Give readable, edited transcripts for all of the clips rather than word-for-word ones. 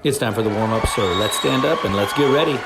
It's time for the warm-up, so let's stand up and let's get ready.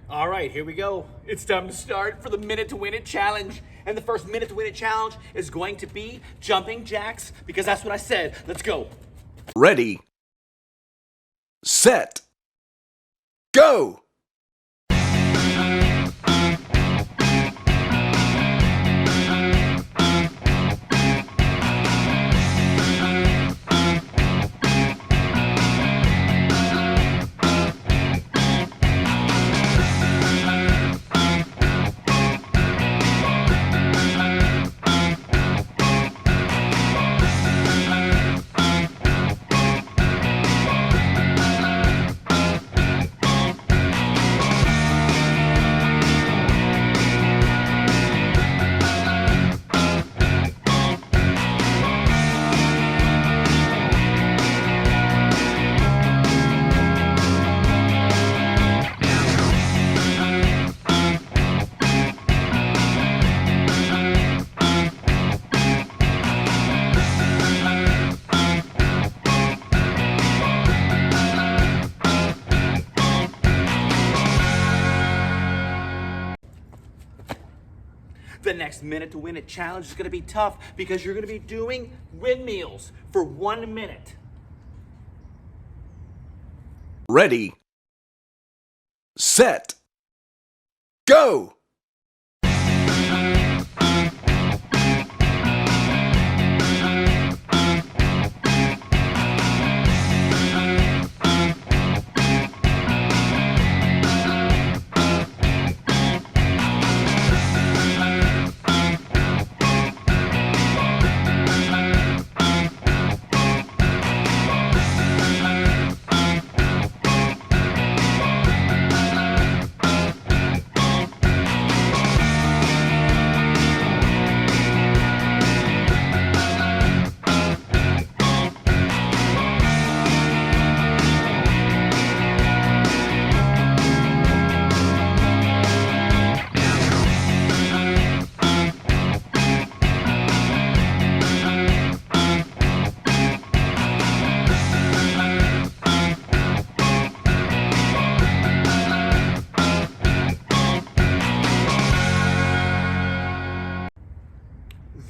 All right, here we go. It's time to start for the Minute to Win It challenge. And the first Minute to Win It challenge is going to be jumping jacks, because that's what I said. Let's go. Ready, set, go! The next minute to win it challenge is gonna be tough because you're gonna be doing windmills for 1 minute. Ready, set, go!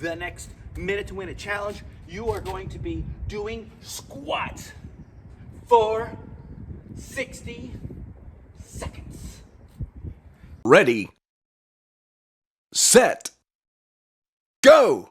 The next minute to win it challenge, you are going to be doing squats for 60 seconds. Ready, set, go!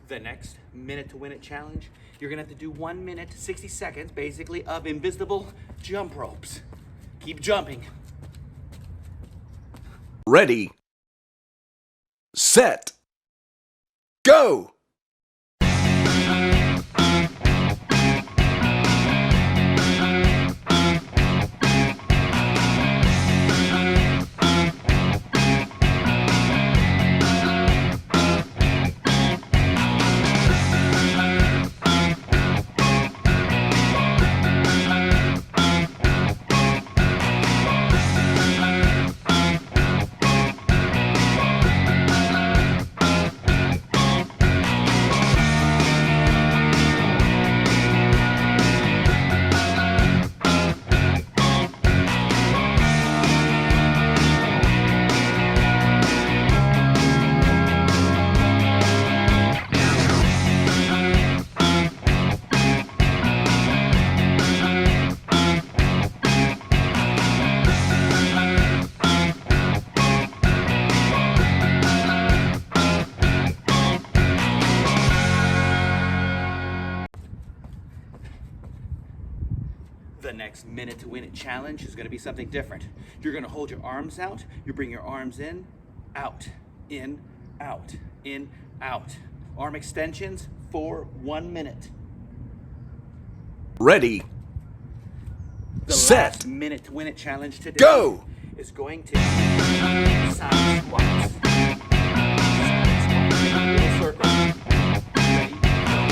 The next minute to win it challenge, you're gonna have to do 1 minute, 60 seconds, basically, of invisible jump ropes. Keep jumping. Ready, set, go! The next minute to win it challenge is gonna be something different. You're gonna hold your arms out, you bring your arms in, out, in, out, in, out. Arm extensions for 1 minute. Ready, The set, last minute to win it challenge today go! is going to be side squats. Side squats. Make a little circle. Ready? Go.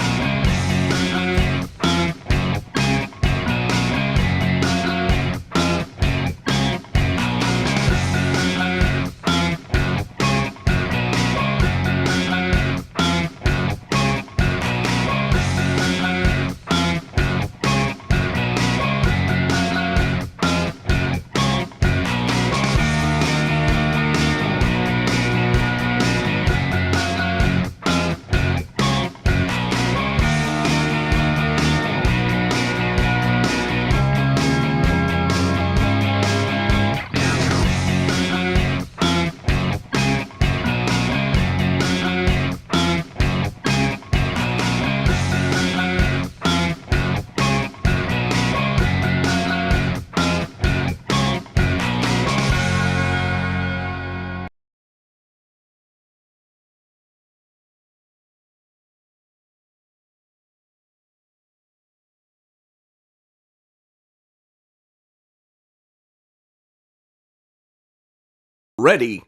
Ready.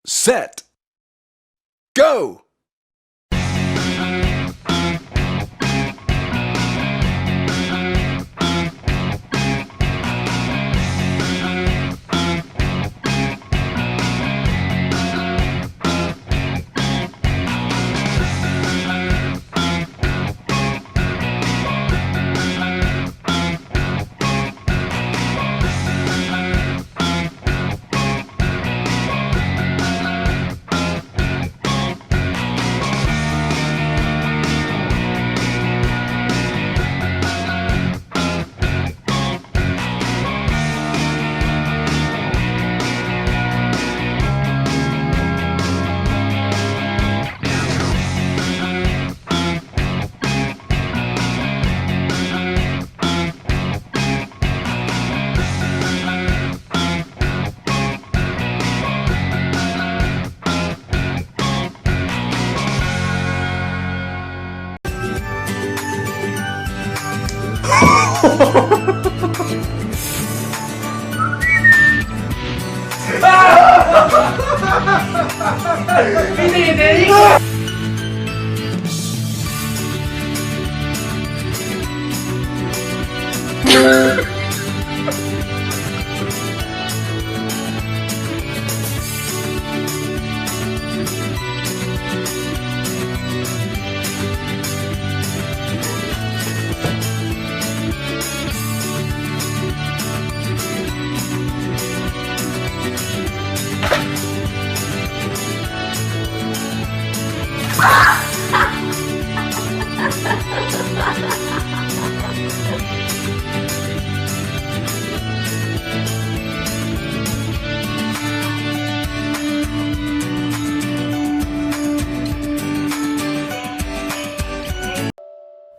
Set. Go!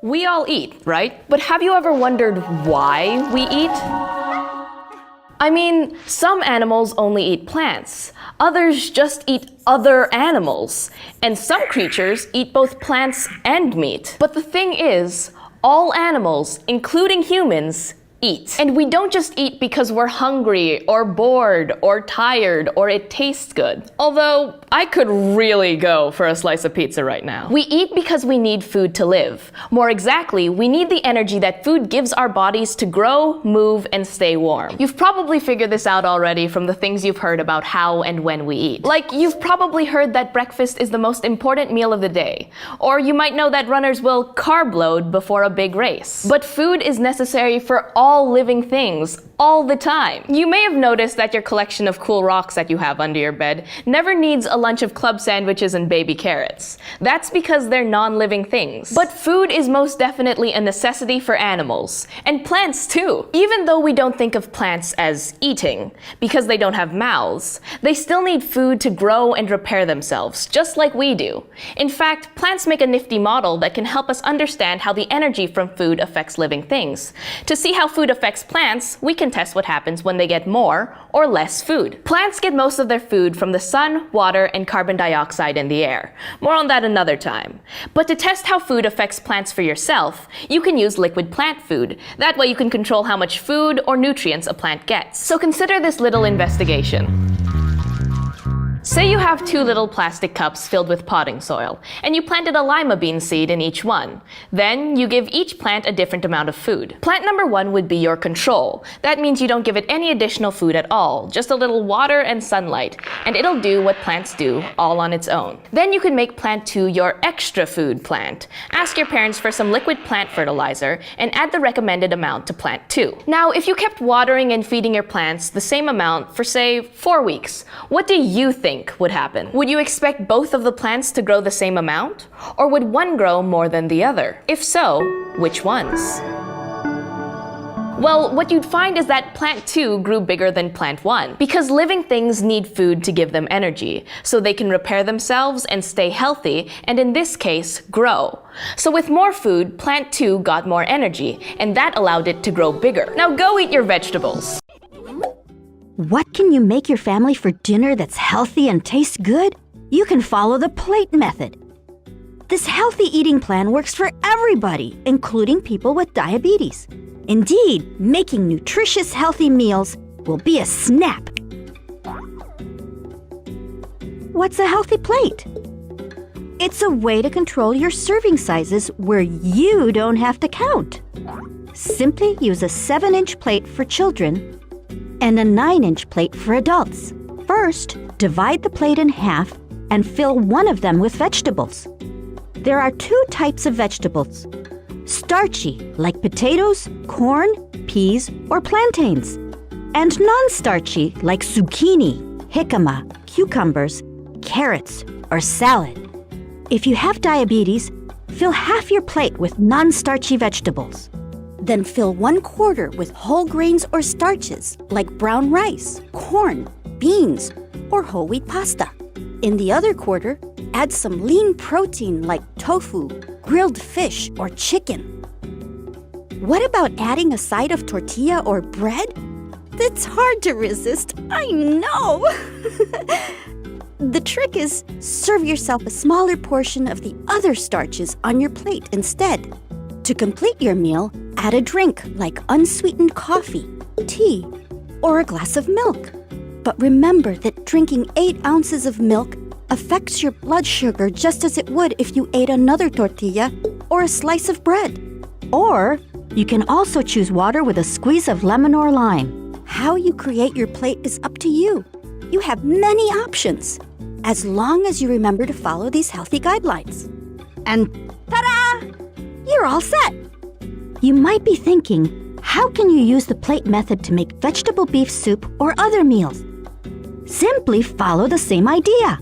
We all eat, right? But have you ever wondered why we eat? I mean, some animals only eat plants. Others just eat other animals. And some creatures eat both plants and meat. But the thing is, all animals, including humans, eat. And we don't just eat because we're hungry or bored or tired or it tastes good. Although, I could really go for a slice of pizza right now. We eat because we need food to live. More exactly, we need the energy that food gives our bodies to grow, move, and stay warm. You've probably figured this out already from the things you've heard about how and when we eat. Like, you've probably heard that breakfast is the most important meal of the day. Or you might know that runners will carb load before a big race. But food is necessary for all living things, all the time. You may have noticed that your collection of cool rocks that you have under your bed never needs a lunch of club sandwiches and baby carrots. That's because they're non-living things. But food is most definitely a necessity for animals, and plants too. Even though we don't think of plants as eating, because they don't have mouths, they still need food to grow and repair themselves, just like we do. In fact, plants make a nifty model that can help us understand how the energy from food affects living things. To see how food affects plants, we can test what happens when they get more or less food. Plants get most of their food from the sun, water, and carbon dioxide in the air. More on that another time. But to test how food affects plants for yourself, you can use liquid plant food. That way you can control how much food or nutrients a plant gets. So consider this little investigation. Say you have 2 little plastic cups filled with potting soil, and you planted a lima bean seed in each one. Then you give each plant a different amount of food. Plant number 1 would be your control. That means you don't give it any additional food at all, just a little water and sunlight, and it'll do what plants do all on its own. Then you can make plant 2 your extra food plant. Ask your parents for some liquid plant fertilizer and add the recommended amount to plant 2. Now, if you kept watering and feeding your plants the same amount for, say, 4 weeks, what do you think would happen? Would you expect both of the plants to grow the same amount? Or would one grow more than the other? If so, which ones? Well, what you'd find is that plant 2 grew bigger than plant 1, because living things need food to give them energy, so they can repair themselves and stay healthy, and in this case, grow. So with more food, plant 2 got more energy, and that allowed it to grow bigger. Now go eat your vegetables. What can you make your family for dinner that's healthy and tastes good? You can follow the plate method. This healthy eating plan works for everybody, including people with diabetes. Indeed, making nutritious, healthy meals will be a snap. What's a healthy plate? It's a way to control your serving sizes where you don't have to count. Simply use a 7-inch plate for children and a 9-inch plate for adults. First, divide the plate in half and fill one of them with vegetables. There are 2 types of vegetables: starchy, like potatoes, corn, peas, or plantains, and non-starchy, like zucchini, jicama, cucumbers, carrots, or salad. If you have diabetes, fill half your plate with non-starchy vegetables. Then fill 1/4 with whole grains or starches like brown rice, corn, beans, or whole wheat pasta. In the other quarter, add some lean protein like tofu, grilled fish, or chicken. What about adding a side of tortilla or bread? That's hard to resist, I know! The trick is, serve yourself a smaller portion of the other starches on your plate instead. To complete your meal, add a drink like unsweetened coffee, tea, or a glass of milk. But remember that drinking 8 ounces of milk affects your blood sugar just as it would if you ate another tortilla or a slice of bread. Or you can also choose water with a squeeze of lemon or lime. How you create your plate is up to you. You have many options, as long as you remember to follow these healthy guidelines. And ta-da! You're all set! You might be thinking, how can you use the plate method to make vegetable beef soup or other meals? Simply follow the same idea.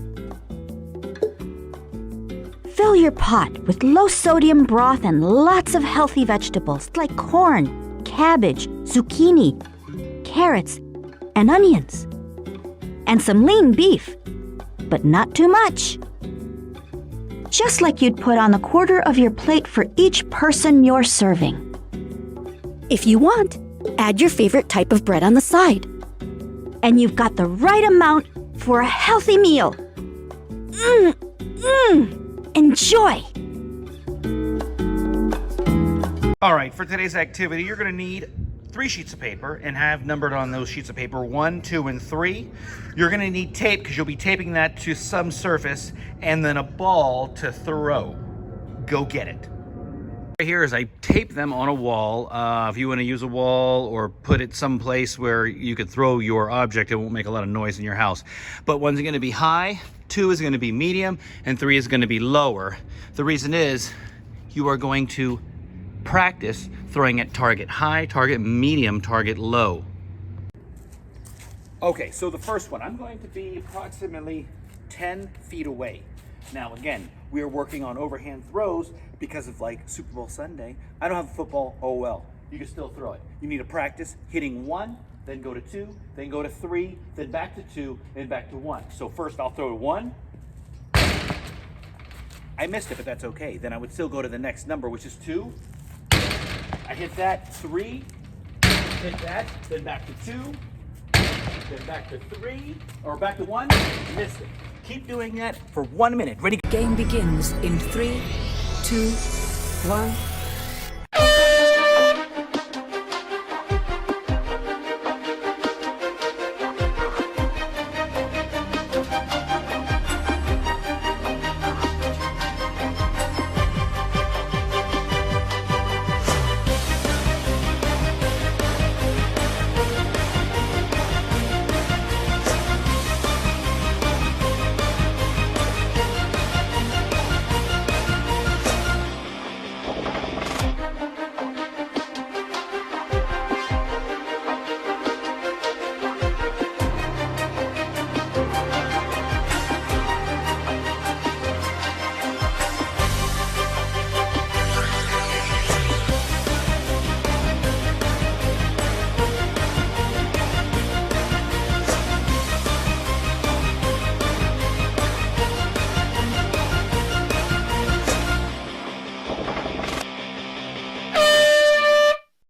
Fill your pot with low-sodium broth and lots of healthy vegetables like corn, cabbage, zucchini, carrots, and onions. And some lean beef, but not too much. Just like you'd put on 1/4 of your plate for each person you're serving. If you want, add your favorite type of bread on the side. And you've got the right amount for a healthy meal. Enjoy! All right, for today's activity, you're gonna need 3 sheets of paper and have numbered on those sheets of paper 1, 2, and 3. You're gonna need tape because you'll be taping that to some surface, and then a ball to throw. Go get it. Right here is I tape them on a wall. If you want to use a wall or put it someplace where you could throw your object, it won't make a lot of noise in your house. But 1's going to be high, 2 is going to be medium, and 3 is going to be lower. The reason is you are going to practice throwing at target high, target medium, target low. Okay, so the first one, I'm going to be approximately 10 feet away. Now again, we are working on overhand throws because of like Super Bowl Sunday. I don't have a football, oh well. You can still throw it. You need to practice hitting 1, then go to 2, then go to 3, then back to 2, and back to 1. So first I'll throw 1. I missed it, but that's okay. Then I would still go to the next number, which is 2. I hit that, 3, hit that, then back to 2, then back to 3, or back to 1, missed it. Keep doing that for 1 minute. Ready? Game begins in 3, 2, 1.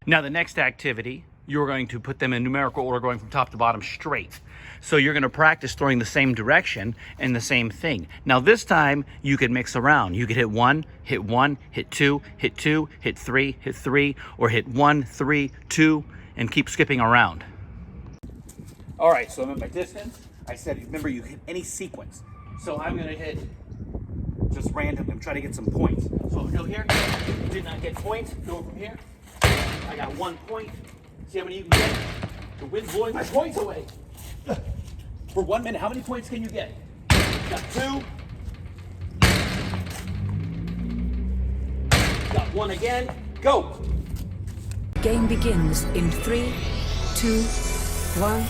Now the next activity, you're going to put them in numerical order going from top to bottom straight. So you're going to practice throwing the same direction and the same thing. Now this time you could mix around. You could hit 1, hit 1, hit 2, hit 2, hit 3, hit 3, or hit 1, 3, 2, and keep skipping around. All right, so I'm at my distance. I said, remember you hit any sequence. So I'm gonna hit just random and try to get some points. So I'll go here, did not get points, go from here. I got 1 point. See how many you can get? The wind's blowing my points away. For 1 minute, how many points can you get? Got 2. Got 1 again. Go! Game begins in 3, 2, 1.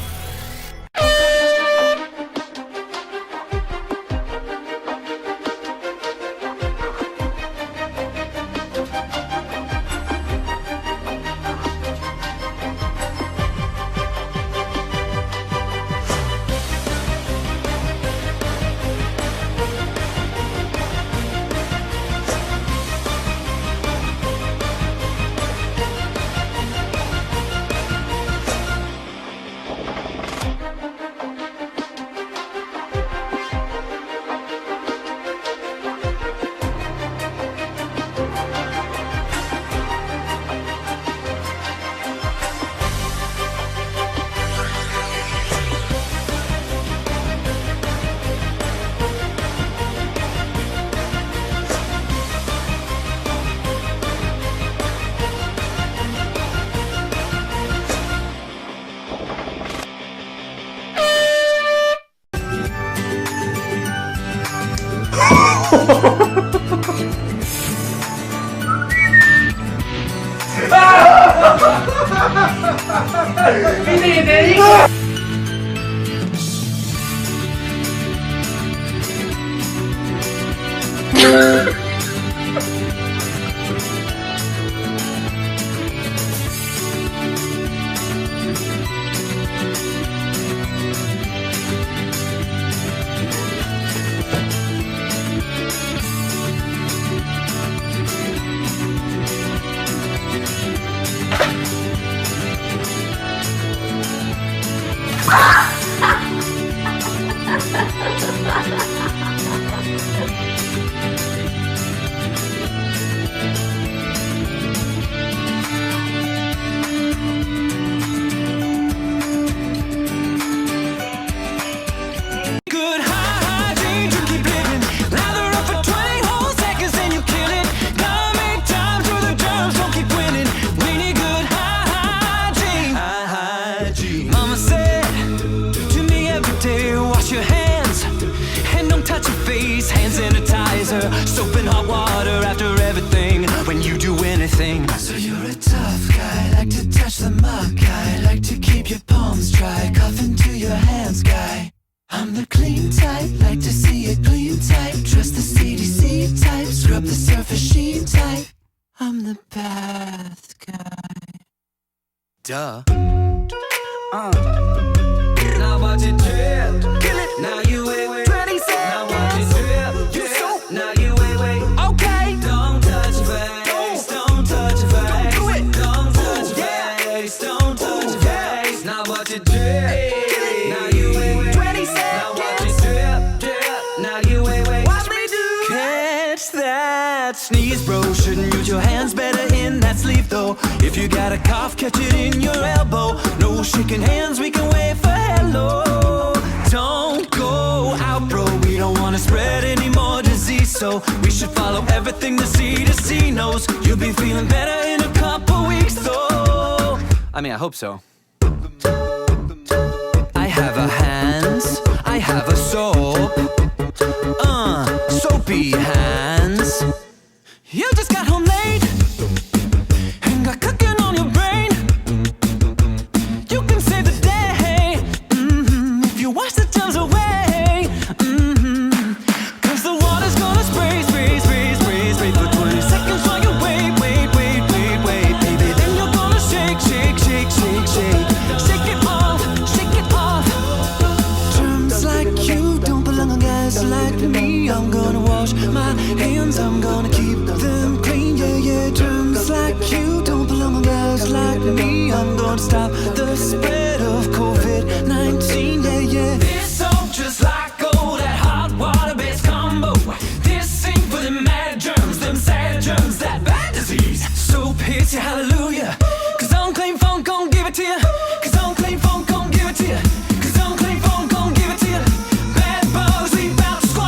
Soap and hot water after everything. When you do anything, so you're a tough guy, like to touch the mug guy, like to keep your palms dry, cough into your hands guy. I'm the clean type, like to see it clean type, trust the CDC type, scrub the surface sheen type. I'm the bath guy. Duh. Now watch it drip, kill it. Now you wait, 20 seconds. Now watch it drip, you so. Now you wait, okay. Don't touch your face, don't touch your face. Don't do it. Don't touch your face, don't touch your face. Now watch it drip, kill it. Now you wait, 20 seconds. Now watch it drip. Now you wait. Watch me do. Catch that sneeze, bro. Shouldn't use your hands, better in that sleeve though. If you got a cough, catch it in your elbow. No shaking hands, we can wait for hello. Don't go out, bro, we don't wanna spread any more disease, so we should follow everything the CDC knows. You'll be feeling better in a couple weeks though. I mean, I hope so. I have a hands, I have a soap, soapy hands. You just got home late and got cooking on your brain. You can save the day, if you wash the germs away, cause the water's gonna spray for 20 seconds while you wait, baby. Then you're gonna shake it off. Germs like you don't belong on guys like me. I'm gonna wash my hands, I'm gonna keep them clean, yeah. Germs like you don't belong on guys like me. I'm gonna stop the spread of COVID-19, yeah. This soap just like gold, that hot water-based combo. This ain't for them mad germs, them sad germs, that bad disease. Soap hits you, hallelujah. Cause unclean phone gon' give it to you. Cause unclean phone gon' give it to you. Cause unclean phone gon' give it to you. Bad bugs leave out the squad.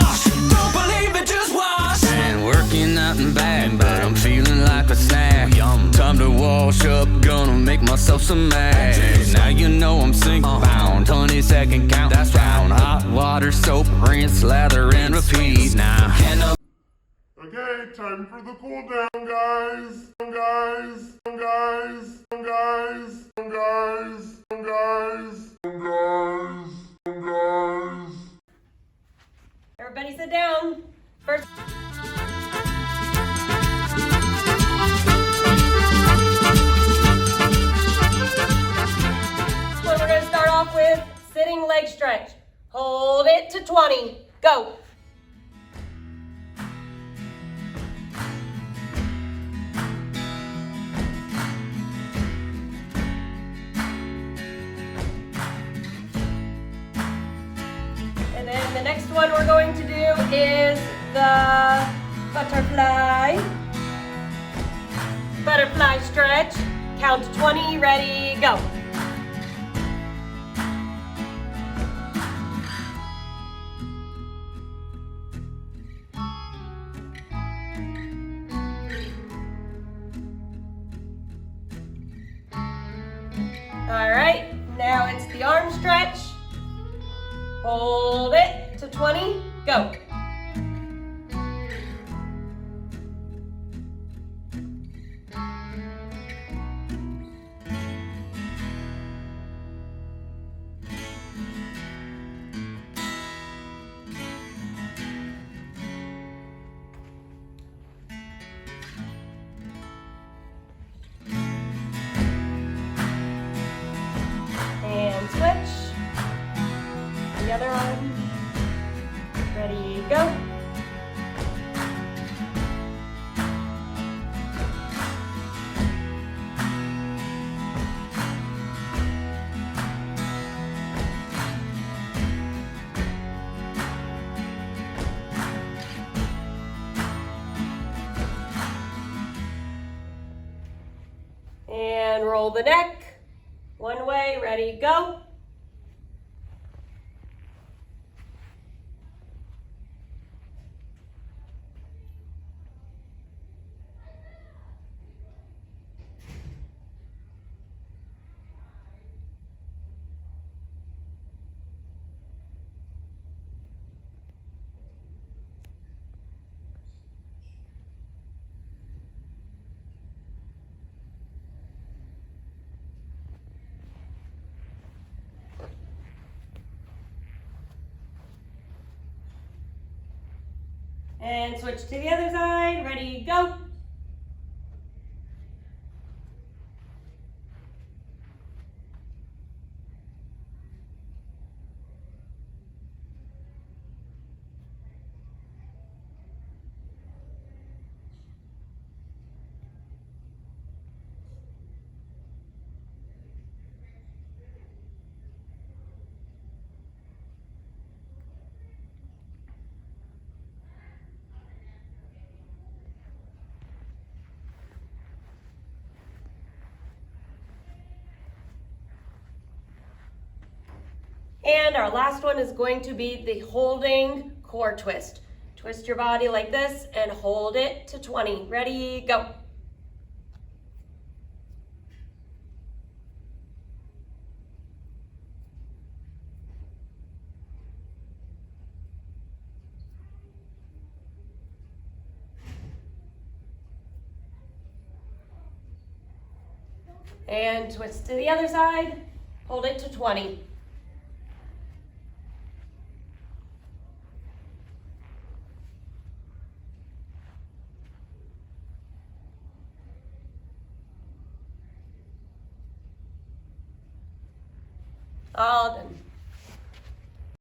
time to wash up, gonna make myself some mad. Now you know I'm single bound, 20-second count, that's round. Hot water, soap, rinse, lather, and repeat. Now Okay, time for the cool down, guys. Guys, guys, guys, guys, guys, guys, guys. Everybody sit down. First. We're going to start off with sitting leg stretch. Hold it to 20. Go. And then the next one we're going to do is the butterfly. Butterfly stretch. Count to 20, ready, go. All right, now it's the arm stretch. Hold it to 20, go. And switch. The other arm. Ready, go. And roll the neck. One way, ready, go. And switch to the other side, ready, go. And our last one is going to be the holding core twist. Twist your body like this and hold it to 20. Ready, go. And twist to the other side, hold it to 20. All done.